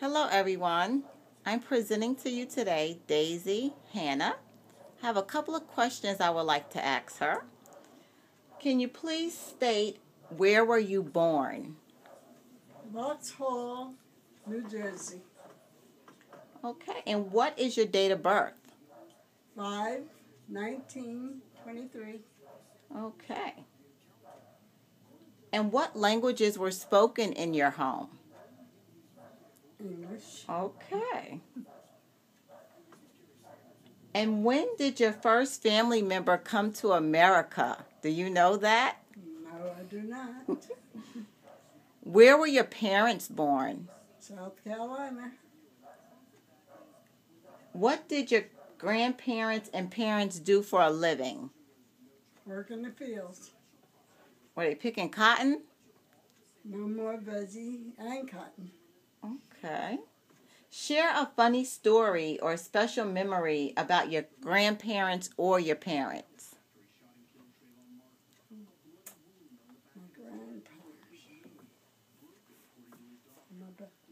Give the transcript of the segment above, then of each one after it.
Hello everyone. I'm presenting to you today Daisy Hannah. I have a couple of questions I would like to ask her. Can you please state where were you born? Vauxhall, New Jersey. Okay, and what is your date of birth? 5/19/23. Okay. And what languages were spoken in your home? English. Okay. And when did your first family member come to America? Do you know that? No, I do not. Where were your parents born? South Carolina. What did your grandparents and parents do for a living? Work in the fields. Were they picking cotton? No more veggie and cotton. Okay. Share a funny story or special memory about your grandparents or your parents. My grandparents.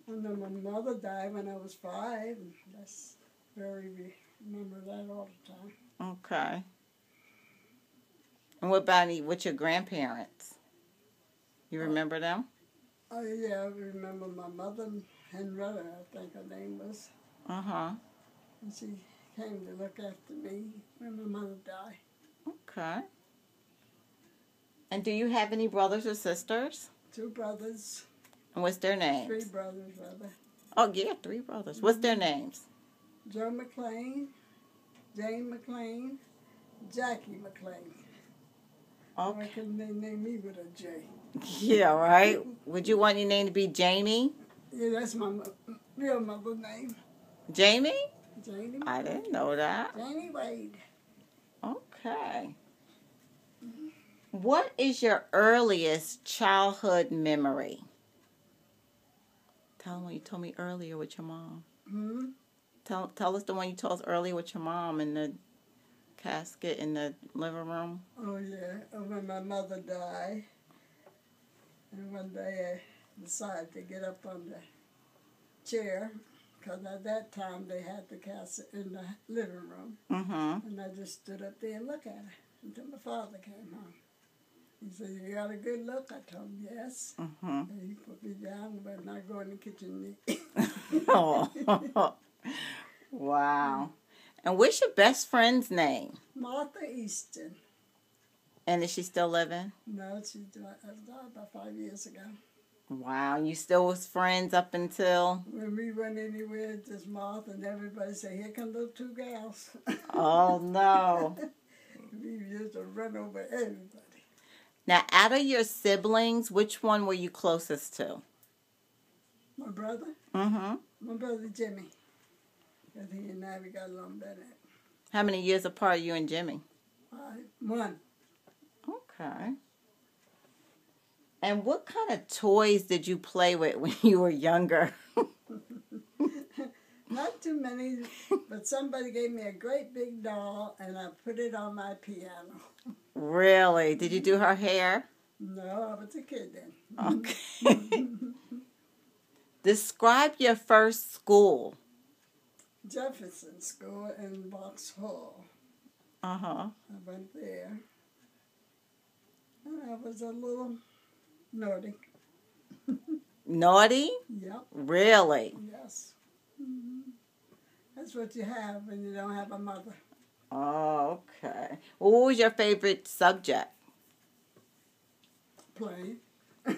I know my mother died when I was 5. That's remember that all the time. Okay. And what about with your grandparents? You remember them? Oh, yeah, I remember my mother, Henrietta, I think her name was. Uh-huh. And she came to look after me when my mother died. Okay. And do you have any brothers or sisters? 2 brothers. And what's their names? 3 brothers, rather. Oh, yeah, 3 brothers. What's their names? Joe McLean, Jane McLean, Jackie McLean. Okay. Why couldn't they name me with a J? Yeah, right? Would you want your name to be Jamie? Yeah, that's my real mother's name. Jamie? Janie. I didn't know that. Janie Wade. Okay. What is your earliest childhood memory? Tell them what you told me earlier with your mom. Hmm? Tell us the one you told us earlier with your mom in the casket in the living room. Oh, yeah. When my mother died, and one day I decided to get up on the chair, because at that time they had the casket in the living room. Mm-hmm. And I just stood up there and looked at her until my father came home. He said, "You got a good look?" I told him, "Yes." Mm-hmm. And he put me down, but not go in the kitchen. Oh. Wow. And what's your best friend's name? Martha Easton. And is she still living? No, she died about 5 years ago. Wow. You still was friends up until? When we went anywhere, just Martha and everybody say, "Here come those 2 gals." Oh, no. We used to run over everybody. Now, out of your siblings, which one were you closest to? My brother? Mm-hmm. My brother Jimmy. Because he and I, we got along better. How many years apart are you and Jimmy? 1. Okay. And what kind of toys did you play with when you were younger? Not too many, but somebody gave me a great big doll, and I put it on my piano. Really? Did you do her hair? No, I was a kid then. Okay. Describe your first school. Jefferson School in Vauxhall. Uh-huh. I went there. And I was a little naughty. Naughty? Yep. Really? Yes. Mm-hmm. That's what you have when you don't have a mother. Oh, okay. Well, what was your favorite subject? Playing.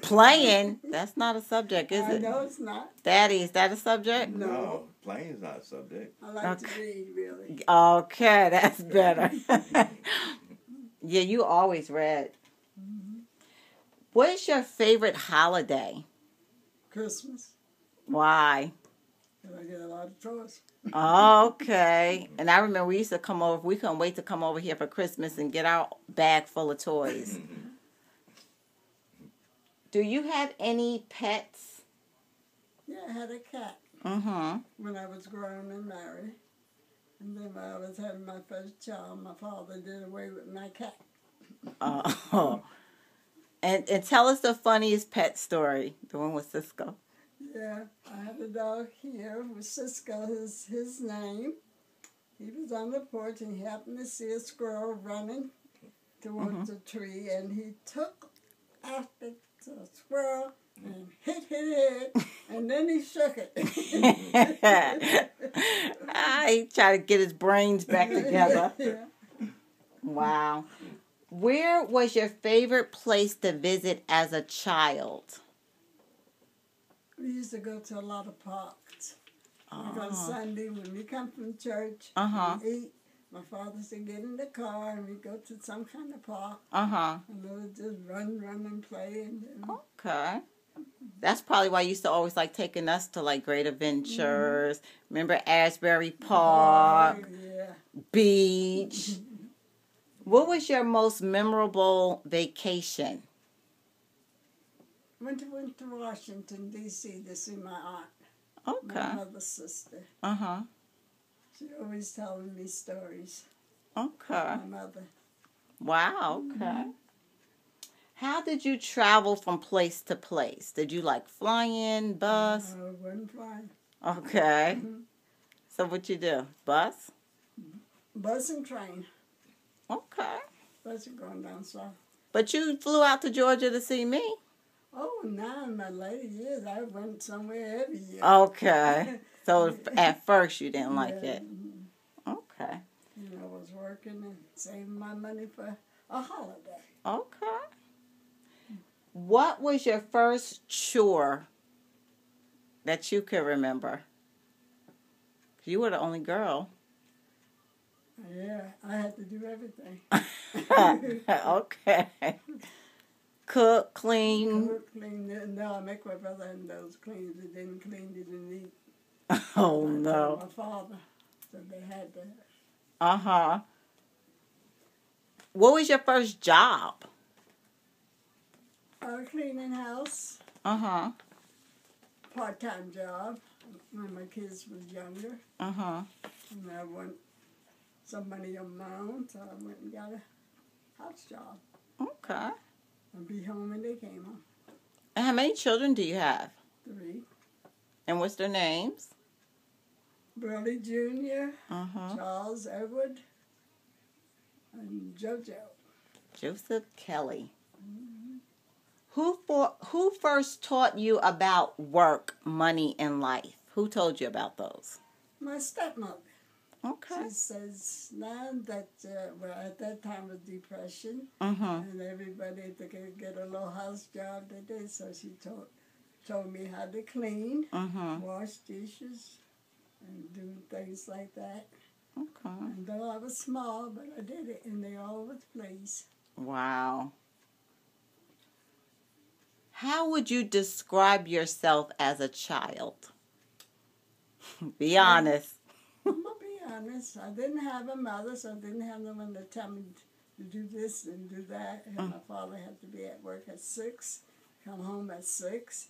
Playing? That's not a subject, is I it? know it's not. Daddy, is that a subject? No. Playing's not a subject. I like to read, really. Okay, that's better. Yeah, you always read. Mm-hmm. What is your favorite holiday? Christmas. Why? Because I get a lot of toys. Okay. And I remember we used to come over. We couldn't wait to come over here for Christmas and get our bag full of toys. Do you have any pets? Yeah, I had a cat Mm-hmm. when I was grown and married. And then when I was having my first child, my father did away with my cat. Oh. And tell us the funniest pet story. The one with Cisco. Yeah, I have a dog here with Cisco, his name. He was on the porch and he happened to see a squirrel running towards the tree, and he took after the squirrel and hit it, and then he shook it. He tried to get his brains back together. Yeah. Wow. Where was your favorite place to visit as a child? We used to go to a lot of parks. Like on Sunday when we come from church, we eat. My father said, get in the car and we go to some kind of park. And we'll just run and play. Okay. That's probably why you used to always like taking us to like Great Adventures. Remember Asbury Park, beach. What was your most memorable vacation? Went to Washington, D.C. to see my aunt. Okay. My mother's sister. She always telling me stories. Okay. My mother. Wow, okay. How did you travel from place to place? Did you like fly in, bus? I wasn't flying. Okay. So what you do? Bus? Bus and train. Okay. Bus and going down south. But you flew out to Georgia to see me? Oh, now in my later years, I went somewhere every year. Okay. So at first you didn't like it? Okay. You know, I was working and saving my money for a holiday. Okay. What was your first chore that you could remember? You were the only girl. Yeah, I had to do everything. Okay. Cook, clean. Cook, clean. No, I make my brother and those clean. They didn't clean, they didn't eat. Oh, I no. told my father, so they had that. What was your first job? Cleaning house. Part-time job when my kids was younger. And I want some money of my own, so I went and got a house job. Okay. And be home when they came home. And how many children do you have? 3. And what's their names? Burley Jr., Charles Edward, and JoJo. Joseph Kelly. Who first taught you about work, money, and life? Who told you about those? My stepmother. Okay. She says now that, well, at that time was depression, Mm-hmm. and everybody could get a little house job they did, so she told me how to clean, Mm-hmm. wash dishes, and do things like that. Okay. And though I was small, but I did it, and they all was pleased. Wow. How would you describe yourself as a child? Be honest. I'm going to be honest. I didn't have a mother, so I didn't have no one to tell me to do this and do that. And my father had to be at work at 6, come home at 6,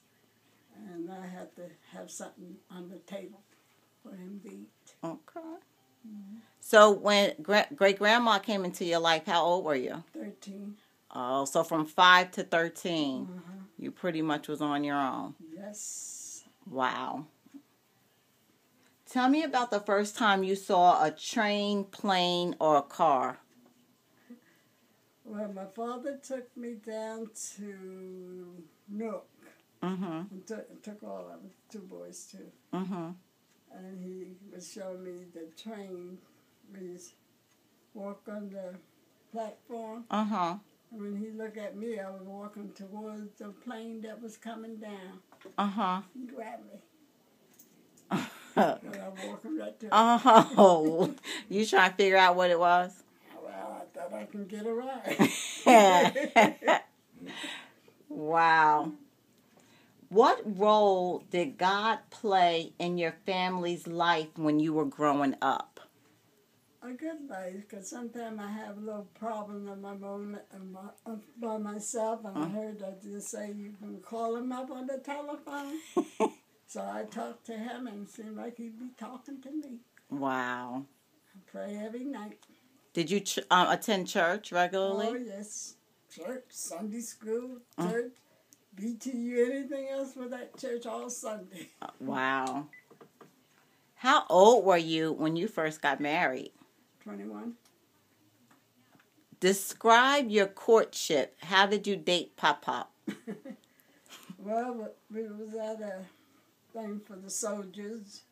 and I had to have something on the table for him to eat. Okay. So when great-grandma came into your life, how old were you? 13. Oh, so from 5 to 13, you pretty much was on your own. Yes. Wow. Tell me about the first time you saw a train, plane, or a car. Well, my father took me down to Newark. And took all of us, 2 boys too. And he was showing me the train where you walk on the platform. And when he looked at me, I was walking towards the plane that was coming down. He grabbed me. And I'm walking right to it. Oh, you trying to figure out what it was? Well, I thought I could get a ride. Wow. What role did God play in your family's life when you were growing up? A good life, because sometimes I have a little problem in my moment by myself, and I heard that you say you can call him up on the telephone. So I talked to him, and it seemed like he'd be talking to me. Wow. I pray every night. Did you attend church regularly? Oh, yes. Church, Sunday school, church, BTU, anything else for that church all Sunday. Wow. How old were you when you first got married? 21. Describe your courtship. How did you date Pop-Pop? Well, we was at a thing for the soldiers,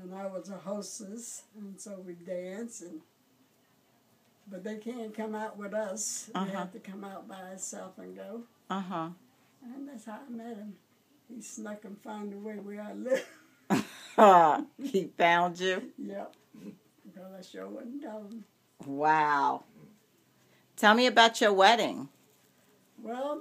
and I was a hostess, and so we danced, but they can't come out with us. They have to come out by themselves and go. Uh-huh. And that's how I met him. He snuck and found the way where I live. He found you? Yep. Because I sure wouldn't tell him. Wow. Tell me about your wedding. Well,